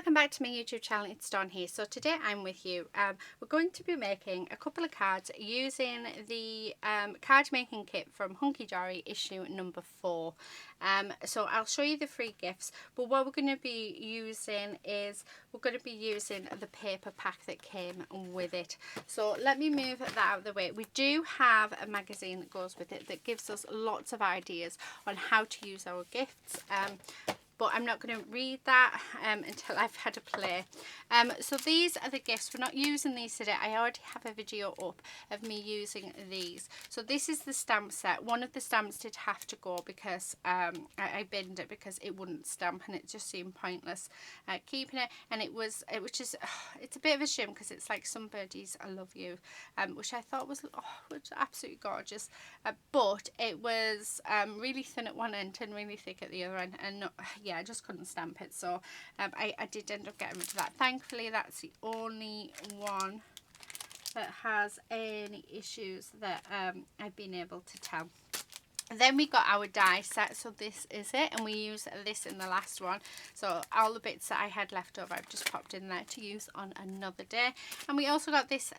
welcome back to my YouTube channel. It's Dawn here. So today I'm with you. We're going to be making a couple of cards using the card making kit from Hunkydory issue number 4. So I'll show you the free gifts, but what we're going to be using is the paper pack that came with it. So let me move that out of the way. We do have a magazine that goes with it that gives us lots of ideas on how to use our gifts. But I'm not going to read that until I've had a play. So these are the gifts. We're not using these today. I already have a video up of me using these. So this is the stamp set. One of the stamps did have to go because I binned it because it wouldn't stamp and it just seemed pointless keeping it. And it's a bit of a shame because it's like Some Birdies I Love You, which I thought was absolutely gorgeous. But it was really thin at one end and really thick at the other end, and yeah, I just couldn't stamp it, so I did end up getting rid of that. Thankfully that's the only one that has any issues that I've been able to tell. And then we got our die set, so this is it, and we used this in the last one. So all the bits that I had left over I've just popped in there to use on another day. And we also got this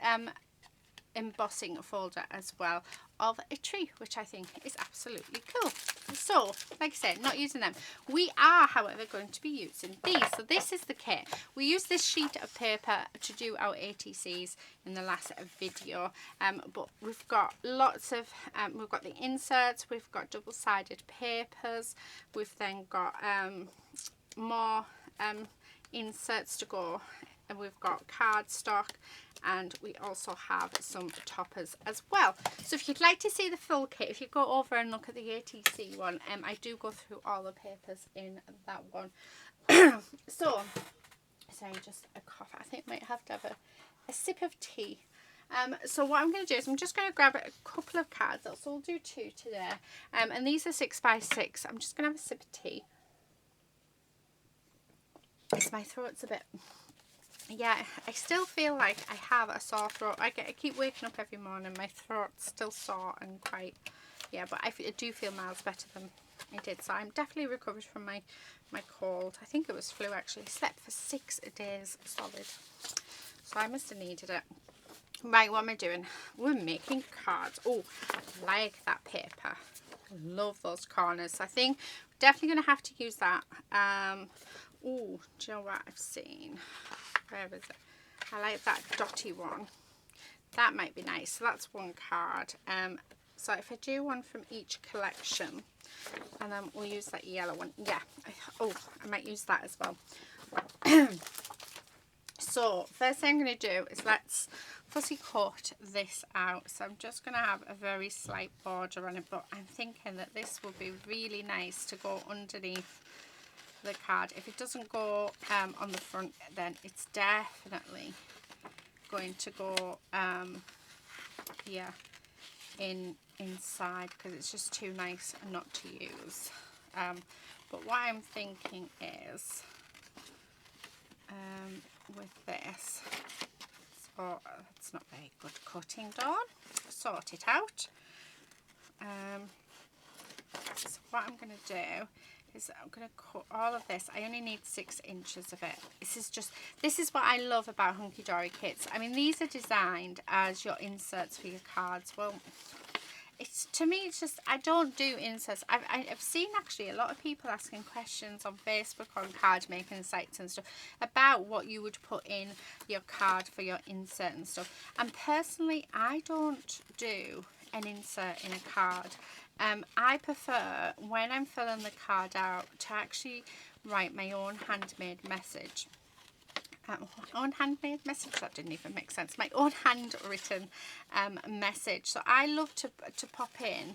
embossing folder as well of a tree, which I think is absolutely cool. So like I said, not using them. We are however going to be using these. So this is the kit. We used this sheet of paper to do our ATCs in the last video, but we've got lots of we've got the inserts, we've got double-sided papers, we've then got more inserts to go, and we've got cardstock, and we also have some toppers as well. So if you'd like to see the full kit, if you go over and look at the ATC one, I do go through all the papers in that one. So sorry, just a cough. I think I might have to have a sip of tea. So what I'm going to do is I'm just going to grab a couple of cards. So we'll do 2 today, and these are 6 by 6. I'm just going to have a sip of tea. My throat's a bit, yeah, I still feel like I have a sore throat. I keep waking up every morning, my throat's still sore and quite, yeah, but I do feel miles better than I did. So I'm definitely recovered from my cold. I think it was flu actually. I slept for 6 days solid, so I must have needed it. Right, what am I doing? We're making cards. Oh, I like that paper. I love those corners. So I think we're definitely going to have to use that. Oh, do you know what I've seen? Where is it? I like that dotty one. That might be nice. So that's one card. So if I do one from each collection, and then we'll use that yellow one. Yeah. I might use that as well. So first thing I'm going to do is let's fussy cut this out. So I'm just going to have a very slight border on it, but I'm thinking that this will be really nice to go underneath the card. If it doesn't go on the front, then it's definitely going to go yeah, inside, because it's just too nice not to use. But what I'm thinking is with this, so it's not very good cutting, Dawn. Sort it out. So what I'm going to do is I'm going to cut all of this. I only need 6 inches of it. This is what I love about Hunkydory kits. I mean, these are designed as your inserts for your cards. Well, to me it's just, I don't do inserts. I've seen actually a lot of people asking questions on Facebook, on card making sites and stuff, about what you would put in your card for your insert and stuff. And personally, I don't do an insert in a card. I prefer, when I'm filling the card out, to actually write my own handmade message. My own handmade message? That didn't even make sense. My own handwritten message. So I love to pop in,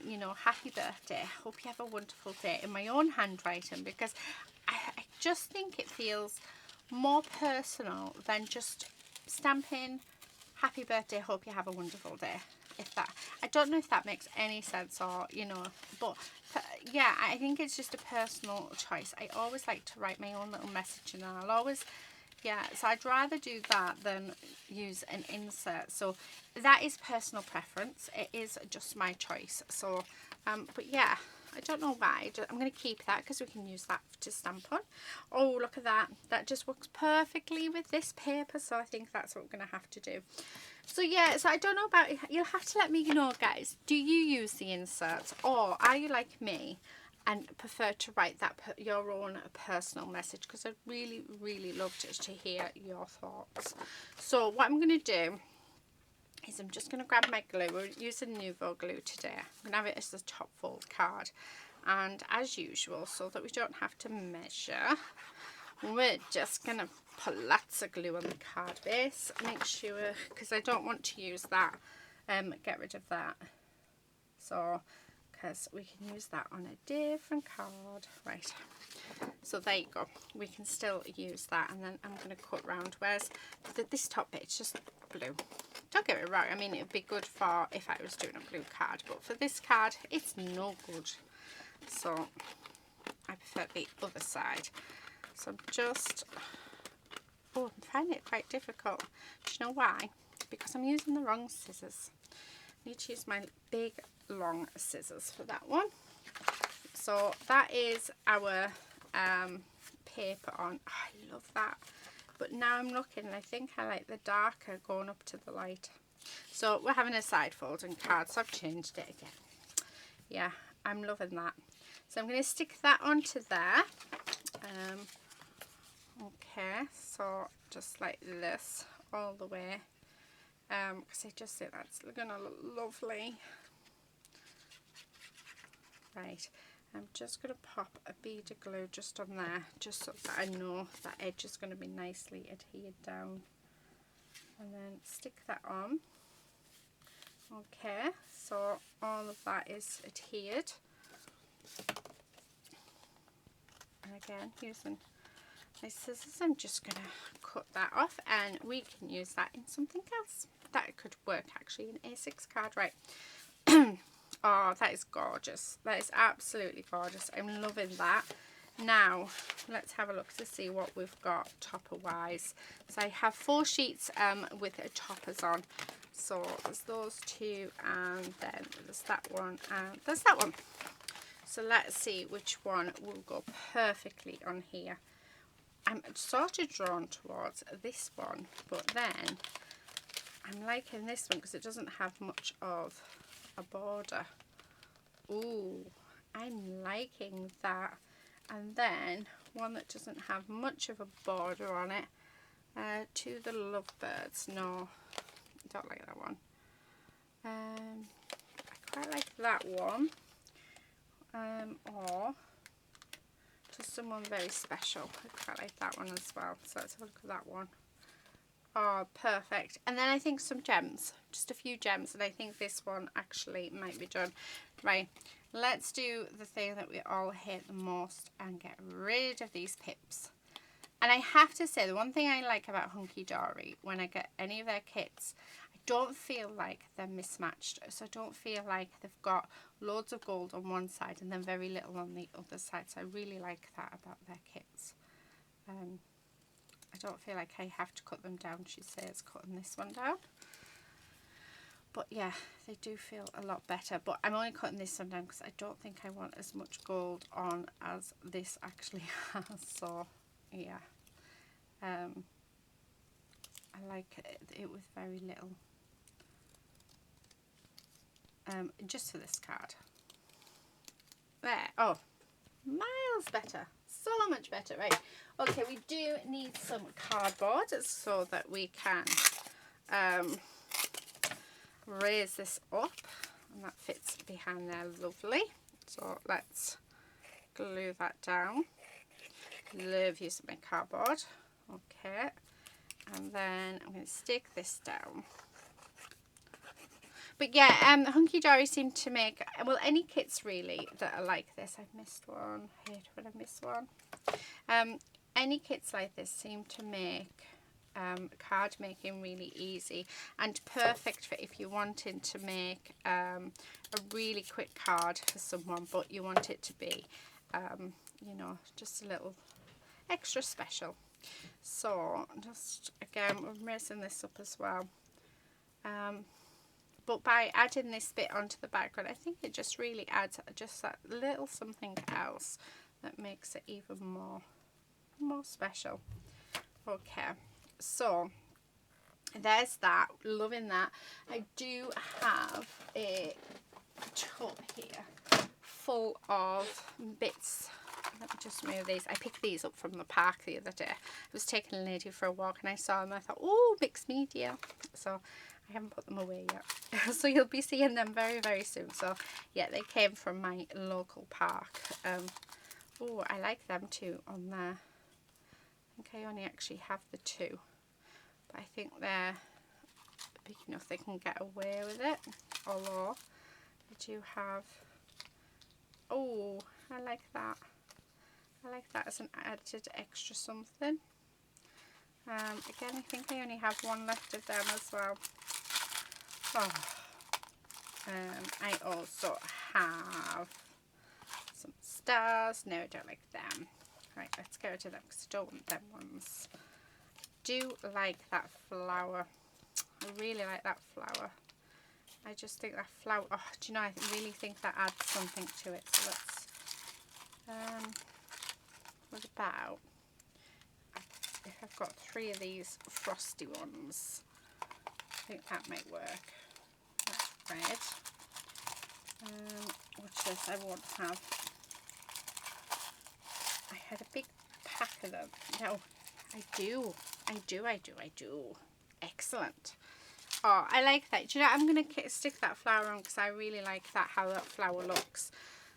you know, happy birthday, hope you have a wonderful day, in my own handwriting, because I just think it feels more personal than just stamping happy birthday, hope you have a wonderful day. If that, I don't know if that makes any sense, or you know, but yeah, I think it's just a personal choice. I always like to write my own little message, and I'll always, yeah, so I'd rather do that than use an insert. So that is personal preference. It is just my choice. So but yeah, I don't know why. I'm going to keep that because we can use that to stamp on. Oh, look at that. That just works perfectly with this paper. So I think that's what we're going to have to do. So yeah, so I don't know about, you'll have to let me know, guys. Do you use the inserts, or are you like me and prefer to write that your own personal message? Because I'd really, really love to hear your thoughts. So what I'm going to do is I'm just going to grab my glue. We're using Nouveau glue today. I'm going to have it as the top fold card. And as usual, so that we don't have to measure, we're just going to put lots of glue on the card base. Make sure, because I don't want to use that, get rid of that. So, because we can use that on a different card. Right. So there you go. We can still use that. And then I'm going to cut round. Whereas this top bit, it's just blue. Don't get me wrong. I mean, it would be good for if I was doing a blue card. But for this card, it's no good. So I prefer the other side. So I'm just, I'm finding it quite difficult. Do you know why? Because I'm using the wrong scissors. I need to use my big long scissors for that one. So that is our paper on. Oh, I love that. But now I'm looking, I think I like the darker going up to the light. So we're having a side folding card, so I've changed it again. Yeah, I'm loving that. So I'm going to stick that onto there. Okay, so just like this all the way. Because I just think that's going to look lovely. Right, I'm just going to pop a bead of glue just on there, just so that I know that edge is going to be nicely adhered down. And then stick that on. Okay, so all of that is adhered. And again, using my scissors, I'm just going to cut that off, and we can use that in something else. That could work actually in A6 card, right? Oh, that is gorgeous. That is absolutely gorgeous. I'm loving that. Now, let's have a look to see what we've got topper-wise. So I have 4 sheets with toppers on. So there's those 2, and then there's that one, and there's that one. So let's see which one will go perfectly on here. I'm sort of drawn towards this one, but then I'm liking this one because it doesn't have much of a border. Ooh, I'm liking that. And then one that doesn't have much of a border on it, to the lovebirds. No, I don't like that one. I quite like that one. Or to someone very special. I quite like that one as well. So let's have a look at that one. Oh, perfect. And then I think some gems, just a few gems, and I think this one actually might be done. Right, let's do the thing that we all hate the most and get rid of these pips. And I have to say, the one thing I like about Hunkydory, when I get any of their kits, I don't feel like they're mismatched. So I don't feel like they've got loads of gold on one side and then very little on the other side. So I really like that about their kits. I don't feel like I have to cut them down. She says cutting this one down. But yeah, they do feel a lot better. But I'm only cutting this one down because I don't think I want as much gold on as this actually has. So yeah, I like it with very little. Just for this card. There. Oh, miles better. So much better. Right. Okay, we do need some cardboard so that we can raise this up, and that fits behind there lovely. So let's glue that down. Love using my cardboard. Okay, and then I'm going to stick this down. But yeah, Hunkydory seem to make, well, any kits really that are like this. I've missed one. I hate when I miss one. Any kits like this seem to make card making really easy and perfect for if you're wanting to make a really quick card for someone, but you want it to be, you know, just a little extra special. So just again, we're raising this up as well. but by adding this bit onto the background, I think it just really adds just that little something else that makes it even more special. Okay, so there's that. Loving that. I do have a tub here full of bits. Let me just move these. I picked these up from the park the other day. I was taking a lady for a walk and I saw them. I thought, oh, mixed media. So I haven't put them away yet. So you'll be seeing them very, very soon. So yeah, they came from my local park. Oh, I like them too on there. I think I only actually have the 2. But I think they're big enough they can get away with it. Although I do have... Oh, I like that. I like that as an added extra something. Again, I think I only have 1 left of them as well. Oh. I also have some stars. No, I don't like them. Right, let's get rid of them because I don't want them ones. I do like that flower. I really like that flower. I just think that flower, oh, do you know, I really think that adds something to it. So let's, what about if I've got 3 of these frosty ones? I think that might work. That's red. Watch this, I won't have. I had a big pack of them. No, I do. Excellent. Oh, I like that. Do you know, I'm going to stick that flower on because I really like that, how that flower looks.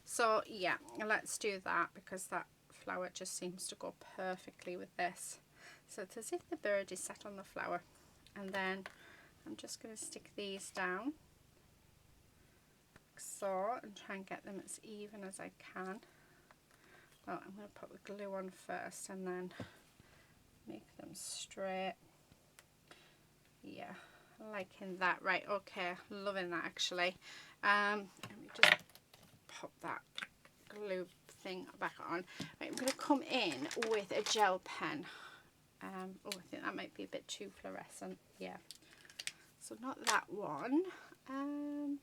So yeah, let's do that because that flower just seems to go perfectly with this. So it's as if the bird is sat on the flower. And then I'm just going to stick these down. Like so, and try and get them as even as I can. Well, I'm going to put the glue on first and then make them straight. Yeah, liking that. Right, okay, loving that actually. Let me just pop that glue thing back on. Right, I'm going to come in with a gel pen. Oh, I think that might be a bit too fluorescent. Yeah, so not that one. I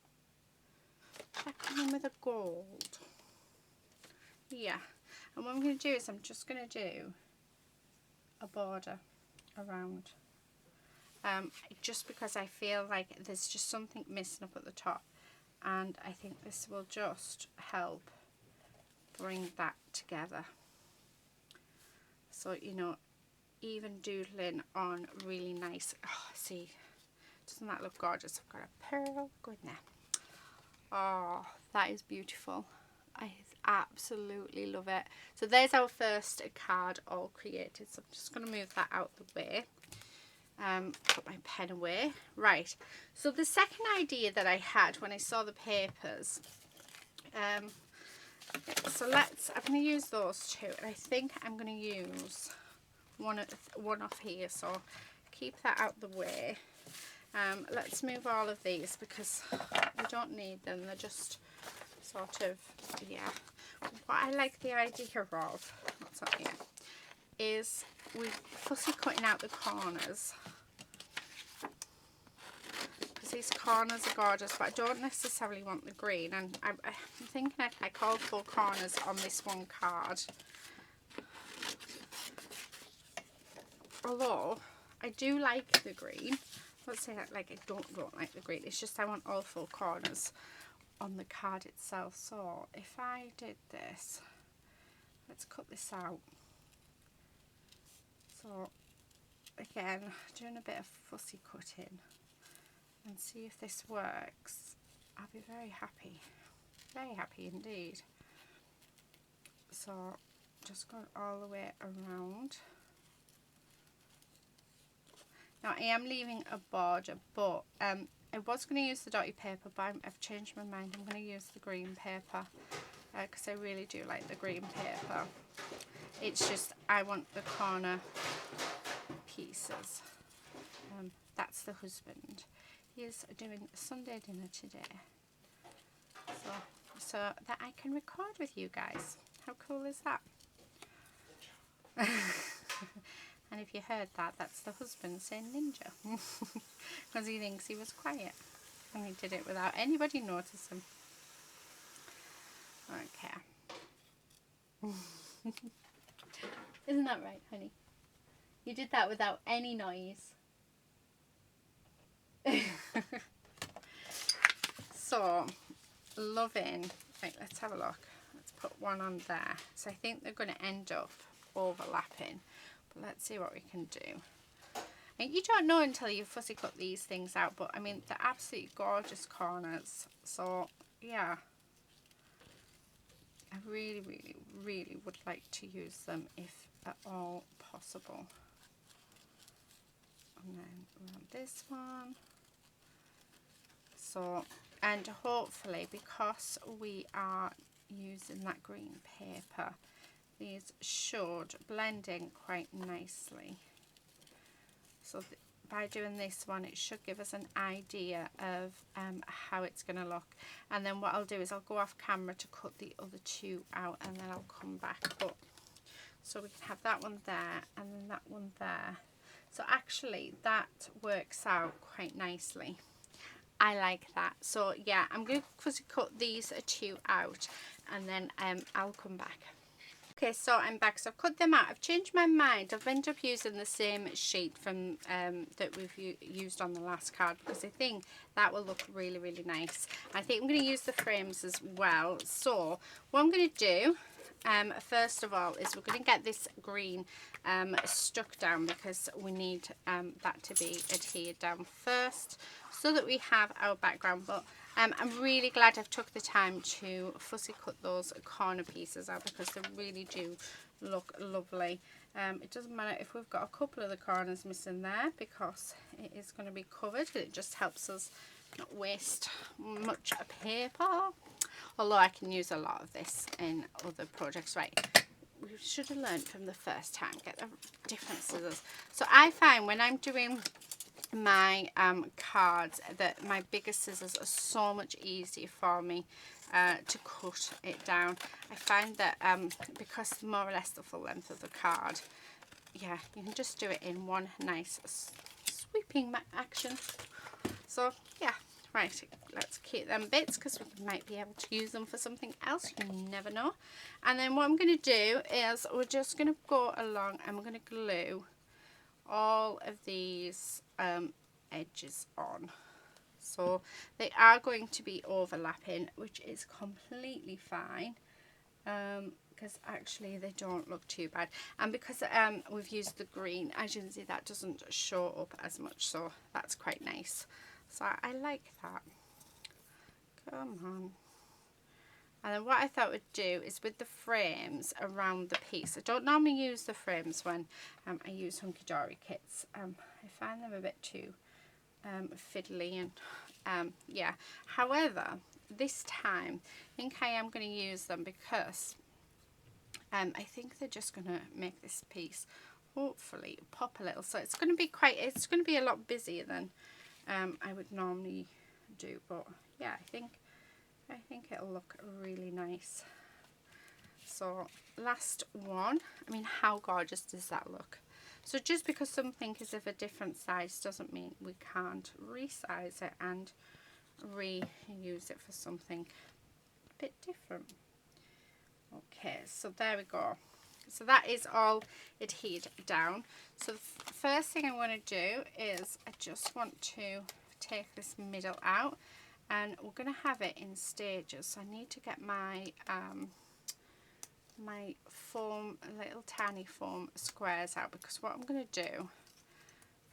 come in with a gold. Yeah, and what I'm going to do is I'm just going to do a border around. Just because I feel like there's just something missing up at the top, and I think this will just help bring that together. So, you know, even doodling on really nice. Oh, see, doesn't that look gorgeous? I've got a pearl going there. Oh, that is beautiful. I absolutely love it. So there's our first card all created. So I'm just going to move that out the way. Put my pen away. Right, so the second idea that I had when I saw the papers, so I'm going to use those 2, and I think I'm going to use one off here, so keep that out the way. Let's move all of these because we don't need them, they're just sort of, yeah. What I like the idea of, what's up here, is we're fussy cutting out the corners because these corners are gorgeous, but I don't necessarily want the green, and I'm thinking I'd like all 4 corners on this one card. Although I do like the green, let's say that like I don't like the green, it's just I want all 4 corners on the card itself. So if I did this, let's cut this out. So again, doing a bit of fussy cutting and see if this works. I'll be very happy indeed. So just going all the way around. Now I am leaving a border, but I was going to use the dotty paper, but I've changed my mind. I'm going to use the green paper because I really do like the green paper. It's just I want the corner pieces. That's the husband. He is doing a Sunday dinner today, so that I can record with you guys. How cool is that? And if you heard that, that's the husband saying ninja because he thinks he was quiet. And we did it without anybody noticing. Okay. Isn't that right, honey? You did that without any noise. So, loving. Right, let's have a look. Let's put one on there. So I think they're going to end up overlapping. But let's see what we can do. And you don't know until you fussy cut these things out. But I mean, they're absolutely gorgeous corners. So, yeah. I really, really, really would like to use them if at all possible. And then around this one. So, and hopefully, because we are using that green paper, these should blend in quite nicely. So by doing this one, it should give us an idea of how it's going to look. And then what I'll do is I'll go off camera to cut the other two out, and then I'll come back up. So we can have that one there and then that one there. So actually that works out quite nicely. I like that. So yeah, I'm going to cut these two out, and then I'll come back. Okay, so I'm back. So I've cut them out. I've changed my mind. I've ended up using the same sheet from that we've used on the last card, because I think that will look really, really nice. I think I'm going to use the frames as well. So what I'm going to do, first of all, is we're going to get this green stuck down, because we need that to be adhered down first, so that we have our background. But I'm really glad I've took the time to fussy cut those corner pieces out, because they really do look lovely. It doesn't matter if we've got a couple of the corners missing there, because it is going to be covered. It just helps us not waste much paper, although I can use a lot of this in other projects. Right, we should have learned from the first time, get the different scissors. So I find when I'm doing my cards that my bigger scissors are so much easier for me to cut it down. I find that because more or less the full length of the card, yeah, you can just do it in one nice sweeping action. So yeah, right, let's keep them bits, because we might be able to use them for something else, you never know. And then what I'm going to do is we're just going to go along and we're going to glue all of these edges on. So they are going to be overlapping, which is completely fine, because actually they don't look too bad. And because we've used the green, as you can see, that doesn't show up as much, so that's quite nice. So I like that. Come on. And then what I thought we'd do is with the frames around the piece. I don't normally use the frames when I use Hunkydory kits. I find them a bit too fiddly, and yeah. However, this time I think I am going to use them, because I think they're just going to make this piece hopefully pop a little. So it's going to be a lot busier than I would normally do. But yeah, I think it'll look really nice. So last one. I mean, how gorgeous does that look? So just because something is of a different size doesn't mean we can't resize it and reuse it for something a bit different. Okay, so there we go. So that is all adhered down. So the first thing I want to do is I just want to take this middle out, and we're going to have it in stages. So I need to get my my foam, little tiny foam squares out, because what I'm going to do,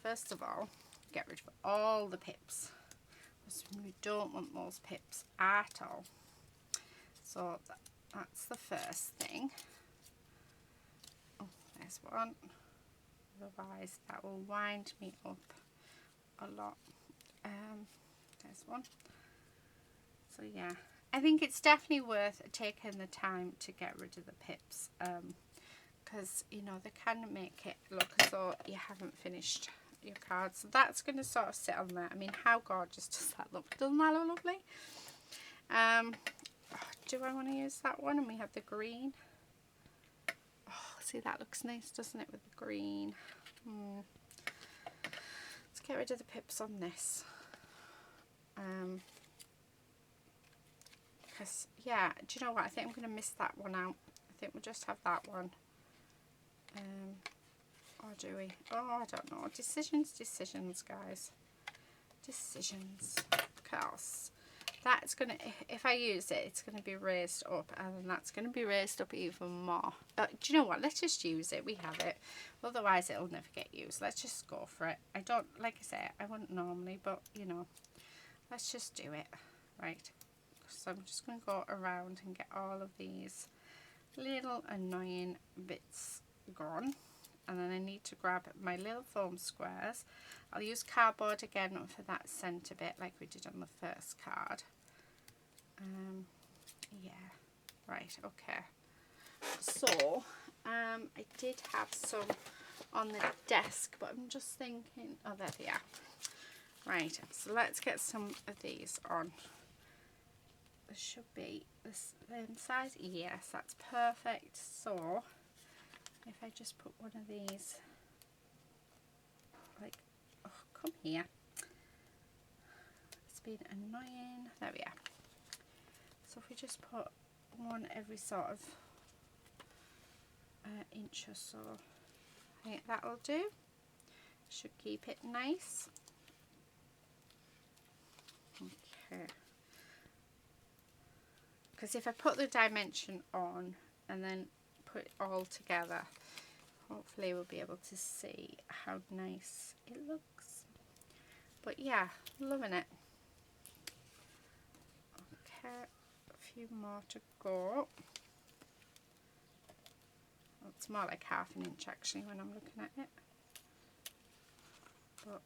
first of all, get rid of all the pips, because we don't want those pips at all. So that's the first thing. Oh, there's one. Otherwise that will wind me up a lot. There's one. So yeah, I think it's definitely worth taking the time to get rid of the pips, because you know they can make it look as though you haven't finished your card. So that's going to sort of sit on there. I mean, how gorgeous does that look? Doesn't that look lovely? Do I want to use that one? And we have the green. Oh, see, that looks nice, doesn't it, with the green? Let's get rid of the pips on this. Because, yeah, do you know what? I think I'm going to miss that one out. I think we'll just have that one. Or do we? Oh, I don't know. Decisions, guys. Decisions. Because that's going to, if I use it, it's going to be raised up. And then that's going to be raised up even more. Do you know what? Let's just use it. We have it. Otherwise, it'll never get used. Let's just go for it. I don't, like I say, I wouldn't normally, but, you know, let's just do it. Right. So I'm just going to go around and get all of these little annoying bits gone. And then I need to grab my little foam squares. I'll use cardboard again for that centre bit like we did on the first card. Yeah, right, okay. So, I did have some on the desk, but I'm just thinking, oh, there they are. Right, so let's get some of these on. This should be the same size. Yes, that's perfect. So, if I just put one of these, like, oh, come here. It's been annoying. There we are. So if we just put one every sort of inch or so, I think that'll do. Should keep it nice. Okay. Because if I put the dimension on and then put it all together, hopefully we'll be able to see how nice it looks. But yeah, loving it. Okay, a few more to go. Well, it's more like ½ an inch actually when I'm looking at it. But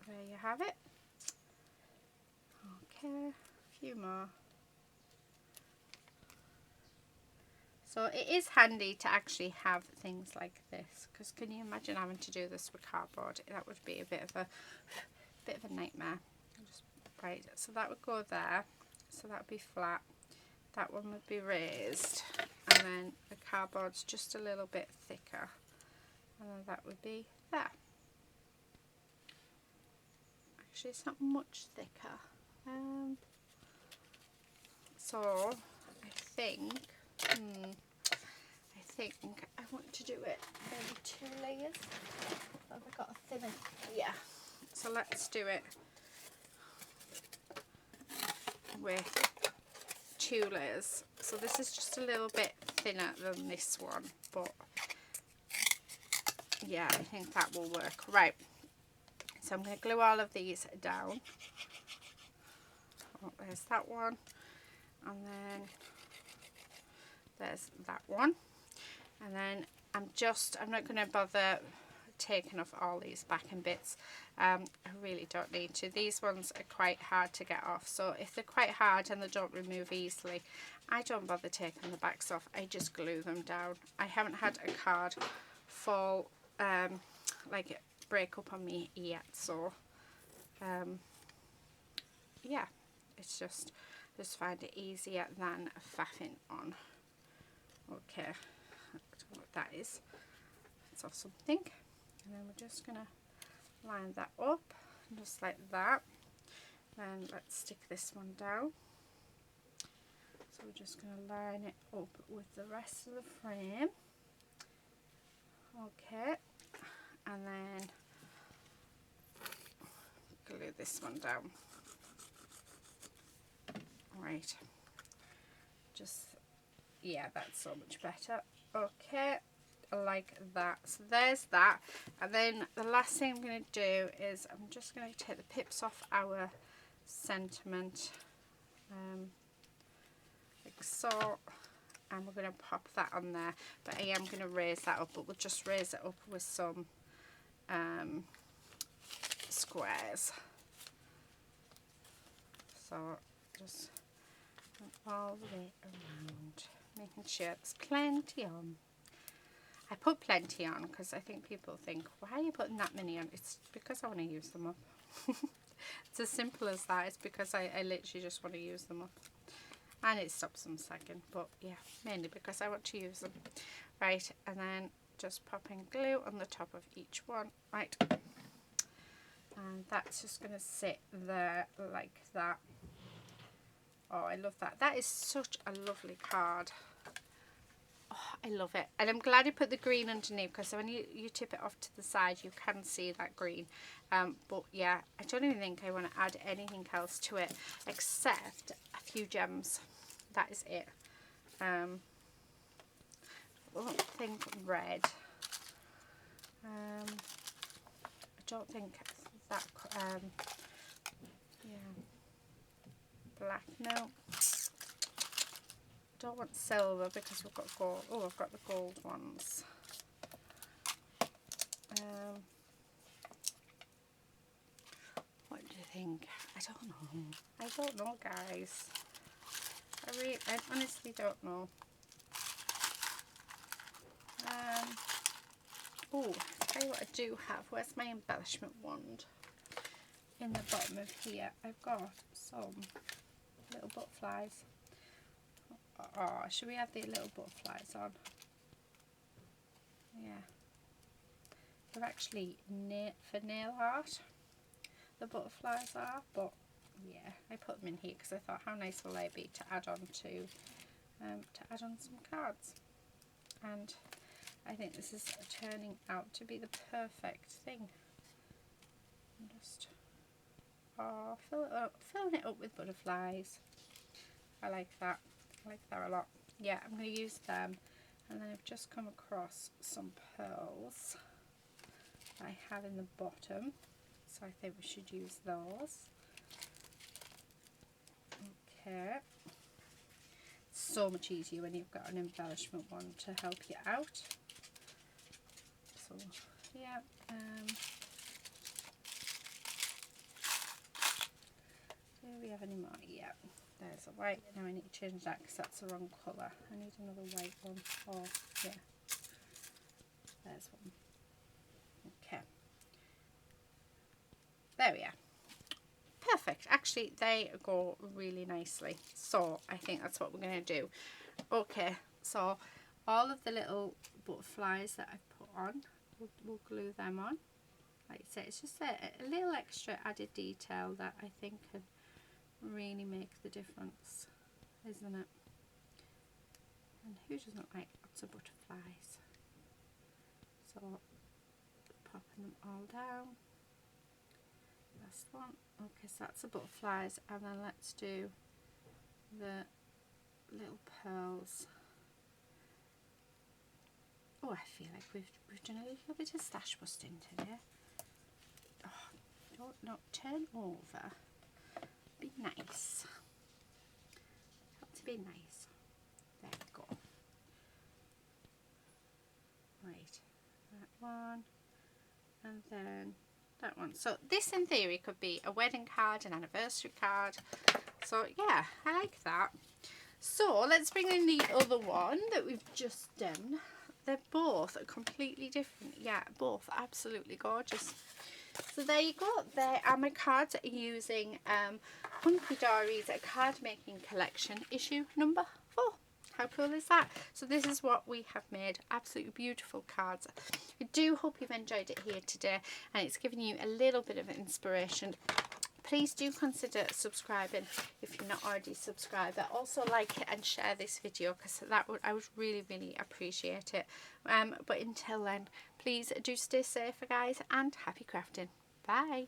there you have it. Okay, a few more. So it is handy to actually have things like this, because can you imagine having to do this with cardboard? That would be a bit of a nightmare. Right, so that would go there, so that would be flat. That one would be raised, and then the cardboard's just a little bit thicker, and then that would be there. Actually, it's not much thicker. So I think I want to do it maybe 2 layers. Have I got a thinner? Yeah. So let's do it with 2 layers. So this is just a little bit thinner than this one, but yeah, I think that will work. Right. So I'm going to glue all of these down. Oh, there's that one, and then there's that one, and then I'm not going to bother taking off all these backing bits. I really don't need to. These ones are quite hard to get off, so if they're quite hard and they don't remove easily, I don't bother taking the backs off. I just glue them down. I haven't had a card fall like break up on me yet, so yeah, it's just find it easier than faffing on. Okay, I don't know what that is. It's off something, and then we're just gonna line that up just like that. Then let's stick this one down. So we're just gonna line it up with the rest of the frame. Okay, and then glue this one down. Right, just, yeah, that's so much better. Okay, like that. So there's that, and then the last thing I'm going to do is I'm just going to take the pips off our sentiment, like so, and we're going to pop that on there. But I am going to raise that up, but we'll just raise it up with some squares. So just all the way around, making sure there's plenty on. I put plenty on because I think people think, why are you putting that many on? It's because I want to use them up. It's as simple as that. It's because I literally just want to use them up. And it stops them sagging, but yeah, mainly because I want to use them. Right, and then just popping glue on the top of each one. Right, and that's just going to sit there like that. Oh, I love that. That is such a lovely card. Oh, I love it. And I'm glad I put the green underneath, because when you tip it off to the side, you can see that green. But yeah, I don't even think I want to add anything else to it except a few gems. That is it. I don't think red. I don't think that, yeah, black, no. Don't want silver because we've got gold. Oh, I've got the gold ones. What do you think? I don't know. I don't know, guys. I honestly don't know. Oh, tell you what I do have. Where's my embellishment wand? In the bottom of here, I've got some little butterflies. Oh, should we have the little butterflies on? Yeah. They're actually for nail art, the butterflies are, but yeah, I put them in here because I thought, how nice will they be to add on some cards. And I think this is turning out to be the perfect thing. I'm just filling it up with butterflies. I like that. I like that a lot. Yeah, I'm going to use them. And then I've just come across some pearls I have in the bottom, so I think we should use those. Okay. So much easier when you've got an embellishment one to help you out. So yeah, do we have any more? Yeah, there's a white. Now I need to change that because that's the wrong colour. I need another white one. Oh yeah, there's one. Okay, there we are. Perfect. Actually, they go really nicely, so I think that's what we're going to do. Okay, so all of the little butterflies that I've put on, we'll glue them on. Like I say, it's just a little extra added detail that I think can really make the difference, isn't it? And who doesn't like lots of butterflies? So popping them all down. Last one. Okay, so that's the butterflies, and then let's do the little pearls. Oh, I feel like we've done a little bit of stash busting today. Oh, don't turn over. Be nice. Got to be nice. There we go. Right, that one, and then that one. So this in theory could be a wedding card, an anniversary card. So yeah, I like that. So let's bring in the other one that we've just done. They're both completely different. Yeah, both absolutely gorgeous. So there you go. There are my cards using Hunkydory's card making collection, issue number 4. How cool is that? So this is what we have made. Absolutely beautiful cards. I do hope you've enjoyed it here today and it's given you a little bit of inspiration. Please do consider subscribing if you're not already subscribed. Also like it and share this video because I would really, really appreciate it. But until then, please do stay safe, guys, and happy crafting. Bye.